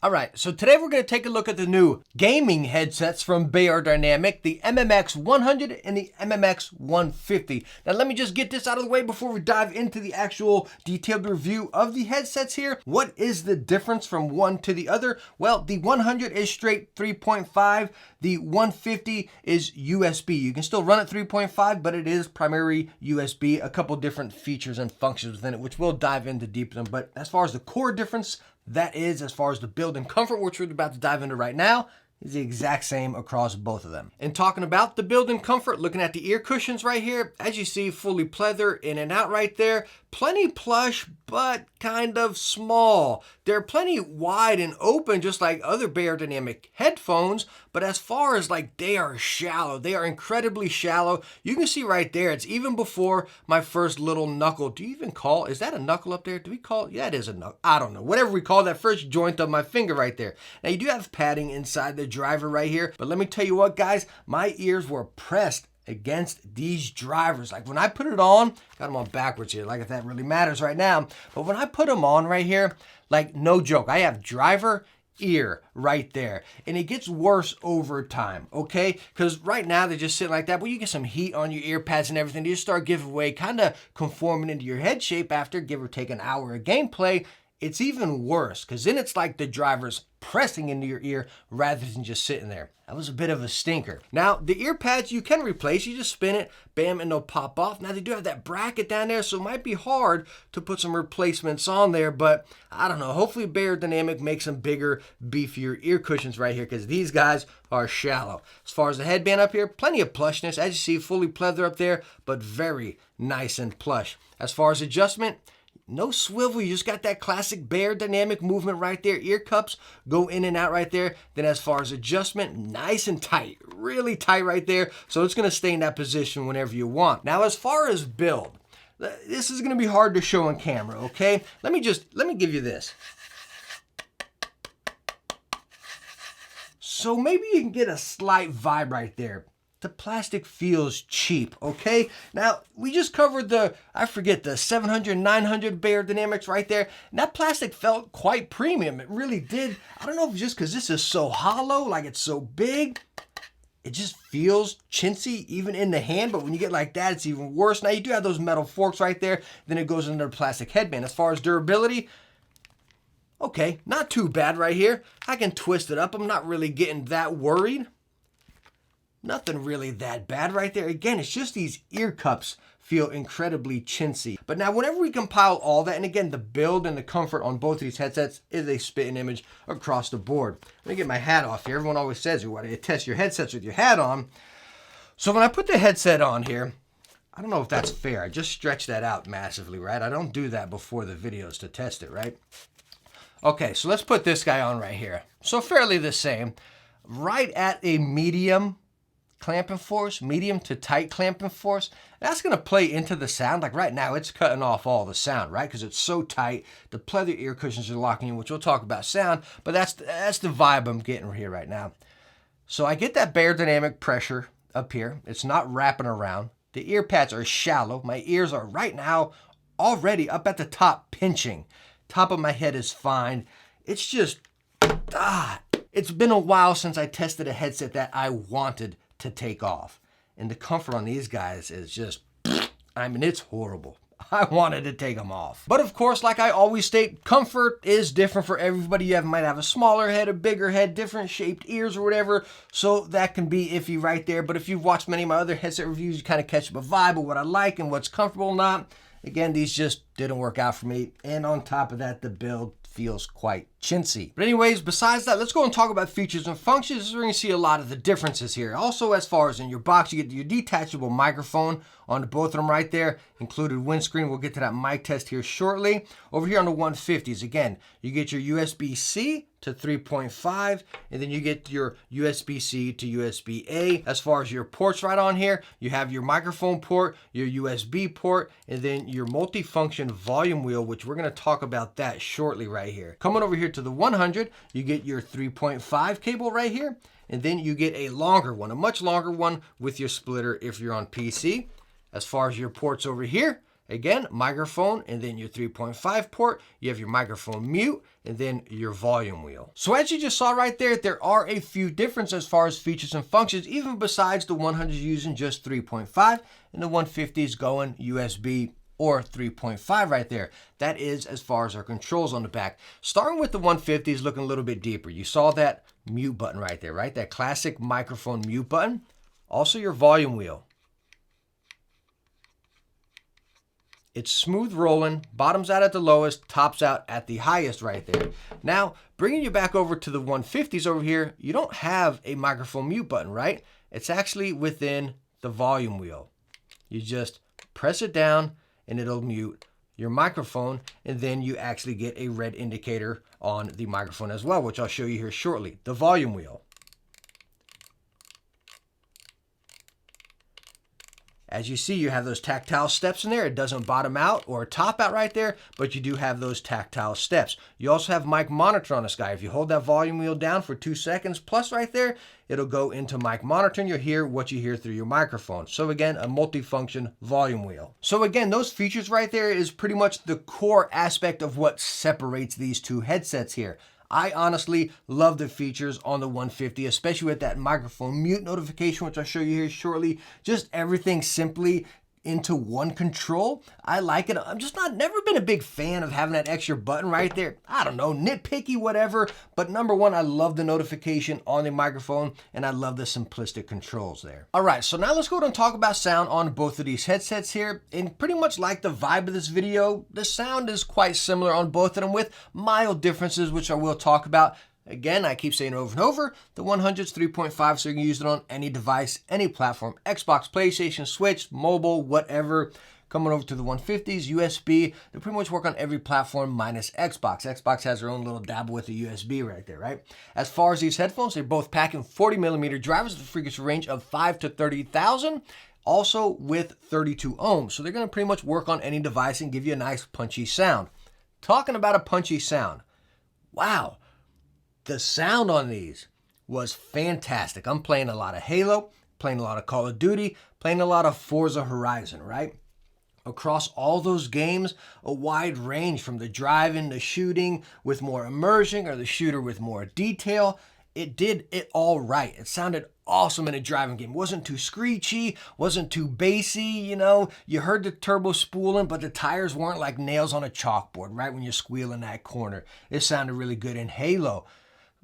All right, so today we're going to take a look at the new gaming headsets from Beyerdynamic, the MMX 100 and the MMX 150. Now let me just get this out of the way before we dive into the actual detailed review of the headsets here. What is the difference from one to the other? Well, the 100 is straight 3.5. The 150 is USB. You can still run it 3.5, but it is primarily USB. A couple different features and functions within it, which we'll dive into deeper. But as far as the core difference, that is, as far as the build and comfort, which we're about to dive into right now, is the exact same across both of them. And talking about the build and comfort, looking at the ear cushions right here, as you see, fully pleather in and out right there. Plenty plush, but kind of small. They're plenty wide and open, just like other Beyerdynamic headphones, but as far as like they are shallow, they are incredibly shallow. You can see right there, it's even before my first little knuckle. Do you even call, is that a knuckle up there? Do we call it? Yeah, it is a knuckle. I don't know. Whatever we call that first joint of my finger right there. Now you do have padding inside the driver right here, but let me tell you what, guys, my ears were pressed against these drivers. Like when I put it on, got them on backwards here, like if that really matters right now, but when I put them on right here, like no joke, I have driver ear right there, and it gets worse over time, okay? Because right now they just sit like that, but you get some heat on your ear pads and everything, you just start giving way, kind of conforming into your head shape after give or take an hour of gameplay. It's even worse, because then it's like the driver's pressing into your ear rather than just sitting there. That was a bit of a stinker. Now, the ear pads you can replace. You just spin it, bam, and they'll pop off. Now, they do have that bracket down there, so it might be hard to put some replacements on there, but I don't know. Hopefully, Beyerdynamic makes some bigger, beefier ear cushions right here, because these guys are shallow. As far as the headband up here, plenty of plushness. As you see, fully pleather up there, but very nice and plush. As far as adjustment, no swivel, you just got that classic Beyerdynamic movement right there. Ear cups go in and out right there. Then as far as adjustment, nice and tight, really tight right there. So it's gonna stay in that position whenever you want. Now as far as build, this is gonna be hard to show on camera, okay? Let me give you this. So maybe you can get a slight vibe right there. The plastic feels cheap, okay? Now, we just covered the 700, 900 Beyerdynamics right there. And that plastic felt quite premium. It really did. I don't know if it's just because this is so hollow, like it's so big. It just feels chintzy even in the hand, but when you get like that, it's even worse. Now, you do have those metal forks right there. Then it goes into the plastic headband. As far as durability, okay, not too bad right here. I can twist it up. I'm not really getting that worried. Nothing really that bad right there. Again, it's just these ear cups feel incredibly chintzy. But now whenever we compile all that, and again, the build and the comfort on both of these headsets is a spitting image across the board. Let me get my hat off here. Everyone always says you want to test your headsets with your hat on. So when I put the headset on here, I don't know if that's fair. I just stretched that out massively, right? I don't do that before the videos to test it, right? Okay, so let's put this guy on right here. So fairly the same. Right at a medium clamping force, medium to tight clamping force, that's going to play into the sound. Like right now, it's cutting off all the sound, right? Because it's so tight. The pleather ear cushions are locking in, which we'll talk about sound, but that's the vibe I'm getting here right now. So I get that Beyerdynamic pressure up here. It's not wrapping around. The ear pads are shallow. My ears are right now already up at the top pinching. Top of my head is fine. It's just, it's been a while since I tested a headset that I wanted to take off. And the comfort on these guys is just, I mean, it's horrible. I wanted to take them off. But of course, like I always state, comfort is different for everybody. You might have a smaller head, a bigger head, different shaped ears or whatever. So that can be iffy right there. But if you've watched many of my other headset reviews, you kind of catch up a vibe of what I like and what's comfortable or not. Again, these just didn't work out for me. And on top of that, the build feels quite chintzy. But anyways, besides that, let's go and talk about features and functions. We're going to see a lot of the differences here. Also, as far as in your box, you get your detachable microphone on both of them right there, included windscreen. We'll get to that mic test here shortly. Over here on the 150s, again, you get your USB-C to 3.5, and then you get your USB-C to USB-A. As far as your ports right on here, you have your microphone port, your USB port, and then your multifunction volume wheel, which we're going to talk about that shortly right here. Coming over here to the 100, you get your 3.5 cable right here, and then you get a longer one, a much longer one with your splitter if you're on PC. As far as your ports over here, Again, microphone and then your 3.5 port. You have your microphone mute and then your volume wheel. So as you just saw right there, there are a few differences as far as features and functions, even besides the 100s using just 3.5 and the 150s going USB or 3.5 right there. That is as far as our controls on the back. Starting with the 150s, looking a little bit deeper. You saw that mute button right there, right? That classic microphone mute button. Also your volume wheel. It's smooth rolling, bottoms out at the lowest, tops out at the highest right there. Now, bringing you back over to the 150s over here, you don't have a microphone mute button, right? It's actually within the volume wheel. You just press it down and it'll mute your microphone, and then you actually get a red indicator on the microphone as well, which I'll show you here shortly. The volume wheel. As you see, you have those tactile steps in there. It doesn't bottom out or top out right there, but you do have those tactile steps. You also have mic monitor on this guy. If you hold that volume wheel down for 2 seconds plus right there, it'll go into mic monitor and you'll hear what you hear through your microphone. So again, a multifunction volume wheel. So again, those features right there is pretty much the core aspect of what separates these two headsets here. I honestly love the features on the 150, especially with that microphone mute notification, which I'll show you here shortly. Just everything simply into one control. I like it. I'm just never been a big fan of having that extra button right there. I don't know, nitpicky, whatever. But number one, I love the notification on the microphone and I love the simplistic controls there. All right, so now let's go ahead and talk about sound on both of these headsets here. And pretty much like the vibe of this video, the sound is quite similar on both of them with mild differences, which I will talk about. Again, I keep saying over and over, the 100's 3.5, so you can use it on any device, any platform, Xbox, PlayStation, Switch, mobile, whatever. Coming over to the 150s, USB, they pretty much work on every platform minus Xbox. Xbox has their own little dabble with the USB right there, right? As far as these headphones, they're both packing 40mm drivers with a frequency range of 5 to 30,000, also with 32 ohms. So they're going to pretty much work on any device and give you a nice punchy sound. Talking about a punchy sound, wow. The sound on these was fantastic. I'm playing a lot of Halo, playing a lot of Call of Duty, playing a lot of Forza Horizon, right? Across all those games, a wide range from the driving, the shooting with more immersion or the shooter with more detail. It did it all right. It sounded awesome in a driving game. Wasn't too screechy, wasn't too bassy, you know. You heard the turbo spooling, but the tires weren't like nails on a chalkboard, right? When you're squealing that corner. It sounded really good in Halo.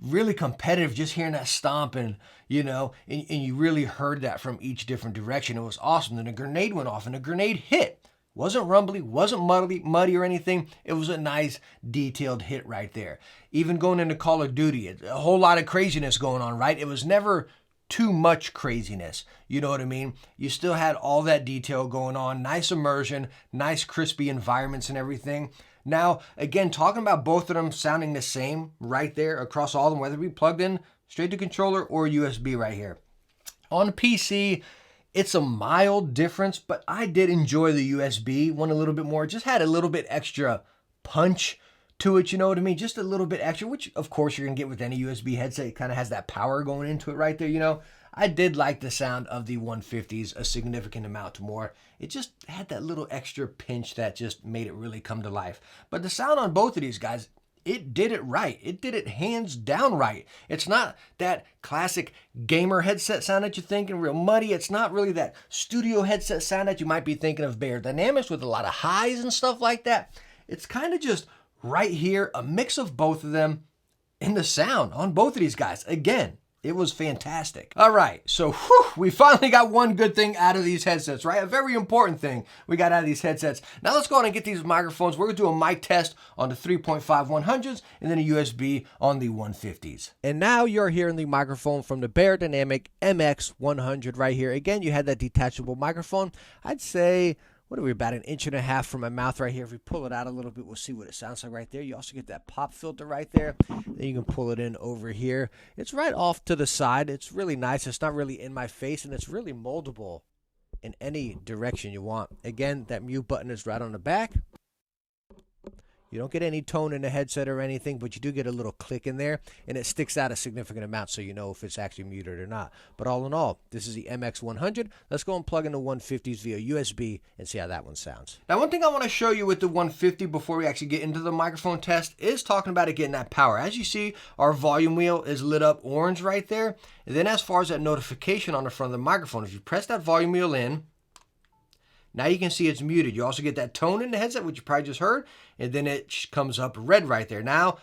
Really competitive, just hearing that stomping, you know, and you really heard that from each different direction. It was awesome. Then a grenade went off and a grenade hit. Wasn't rumbly, wasn't muddy or anything. It was a nice detailed hit right there. Even going into Call of Duty, a whole lot of craziness going on, right? It was never too much craziness. You know what I mean? You still had all that detail going on, nice immersion, nice crispy environments and everything. Now, again, talking about both of them sounding the same right there across all of them, whether it be plugged in straight to controller or USB right here. On PC, it's a mild difference, but I did enjoy the USB one a little bit more. It just had a little bit extra punch to it, you know what I mean? Just a little bit extra, which of course you're going to get with any USB headset. It kind of has that power going into it right there, you know? I did like the sound of the 150s a significant amount more. It just had that little extra pinch that just made it really come to life. But the sound on both of these guys, it did it right. It did it hands down right. It's not that classic gamer headset sound that you're thinking, real muddy. It's not really that studio headset sound that you might be thinking of Beyerdynamics with a lot of highs and stuff like that. It's kind of just right here, a mix of both of them in the sound on both of these guys. Again, it was fantastic. All right, so we finally got one good thing out of these headsets, right? A very important thing we got out of these headsets. Now let's go ahead and get these microphones. We're gonna do a mic test on the 3.5 100s and then a USB on the 150s. And now you're hearing the microphone from the Beyerdynamic MX 100 right here. Again, you had that detachable microphone. I'd say, what are we, about 1.5 inches from my mouth right here. If we pull it out a little bit, we'll see what it sounds like right there. You also get that pop filter right there. Then you can pull it in over here. It's right off to the side. It's really nice. It's not really in my face, and it's really moldable in any direction you want. Again, that mute button is right on the back. You don't get any tone in the headset or anything, but you do get a little click in there, and it sticks out a significant amount so you know if it's actually muted or not. But all in all, this is the MX100. Let's go and plug in the 150s via USB and see how that one sounds. Now, one thing I want to show you with the 150 before we actually get into the microphone test is talking about it getting that power. As you see, our volume wheel is lit up orange right there. And then as far as that notification on the front of the microphone, if you press that volume wheel in, now you can see it's muted. You also get that tone in the headset, which you probably just heard, and then it comes up red right there. Now,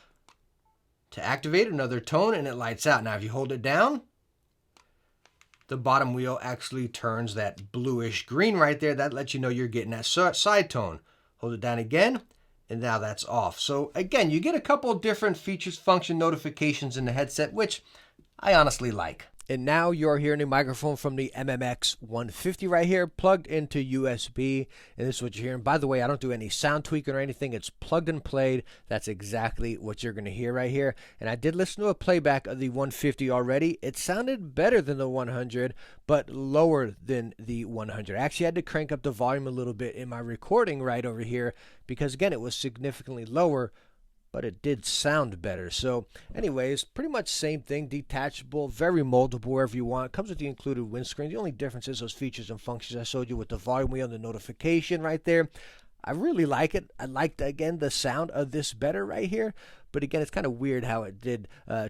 to activate another tone, and it lights out. Now, if you hold it down, the bottom wheel actually turns that bluish green right there. That lets you know you're getting that side tone. Hold it down again, and now that's off. So again, you get a couple of different features, function notifications in the headset, which I honestly like. And now you're hearing a microphone from the MMX 150 right here, plugged into USB. And this is what you're hearing. By the way, I don't do any sound tweaking or anything. It's plugged and played. That's exactly what you're going to hear right here. And I did listen to a playback of the 150 already. It sounded better than the 100, but lower than the 100. I actually had to crank up the volume a little bit in my recording right over here because, again, it was significantly lower, but it did sound better. So anyways, pretty much same thing, detachable, very moldable wherever you want. Comes with the included windscreen. The only difference is those features and functions I showed you with the volume wheel and the notification right there. I really like it. I liked, again, the sound of this better right here. But again, it's kind of weird how it did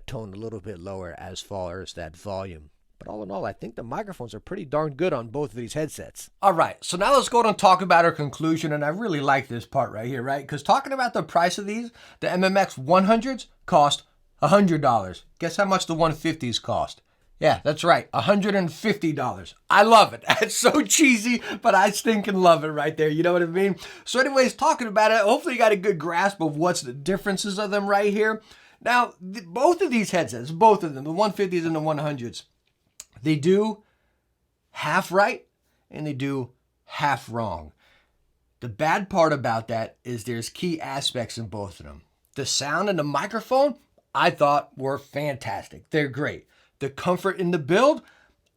tone a little bit lower as far as that volume. But all in all, I think the microphones are pretty darn good on both of these headsets. All right, so now let's go and talk about our conclusion, and I really like this part right here, right? Because talking about the price of these, the MMX 100s cost $100. Guess how much the 150s cost? Yeah, that's right, $150. I love it. It's so cheesy, but I stinking love it right there. You know what I mean? So anyways, talking about it, hopefully you got a good grasp of what's the differences of them right here. Now, both of these headsets, both of them, the 150s and the 100s, they do half right and they do half wrong. The bad part about that is there's key aspects in both of them. The sound and the microphone, I thought were fantastic. They're great. The comfort in the build,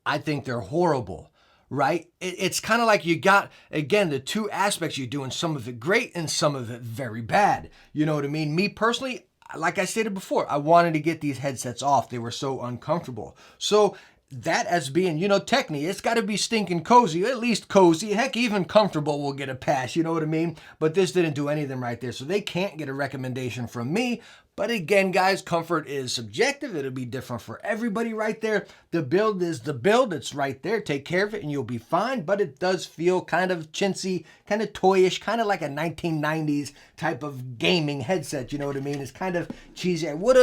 I think they're horrible, right? It's kind of like you got, again, the two aspects. You're doing some of it great and some of it very bad. You know what I mean? Me personally, like I stated before, I wanted to get these headsets off. They were so uncomfortable. So that as being, Techne, it's got to be stinking cozy, at least cozy. Heck, even comfortable will get a pass, you know what I mean? But this didn't do any of them right there, so they can't get a recommendation from me. But again, guys, comfort is subjective. It'll be different for everybody right there. The build is the build. It's right there. Take care of it and you'll be fine. But it does feel kind of chintzy, kind of toyish, kind of like a 1990s type of gaming headset. You know what I mean? It's kind of cheesy. What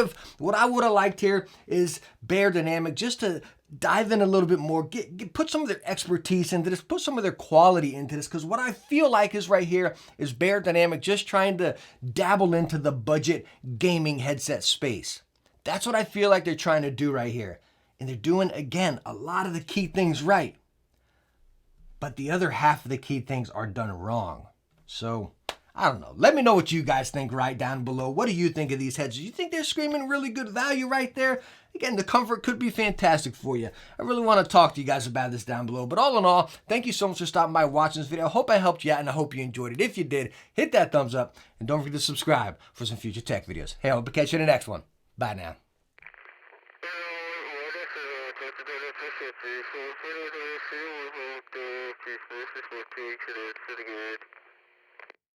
I would have liked here is Beyerdynamic, just to dive in a little bit more, put some of their expertise into this, put some of their quality into this, because what I feel like is right here is Beyerdynamic just trying to dabble into the budget gaming headset space. That's what I feel like they're trying to do right here. And they're doing, again, a lot of the key things right. But the other half of the key things are done wrong. So, I don't know. Let me know what you guys think right down below. What do you think of these headsets? You think they're screaming really good value right there? Again, the comfort could be fantastic for you. I really want to talk to you guys about this down below. But all in all, thank you so much for stopping by watching this video. I hope I helped you out and I hope you enjoyed it. If you did, hit that thumbs up and don't forget to subscribe for some future tech videos. Hey, I hope to catch you in the next one. Bye now.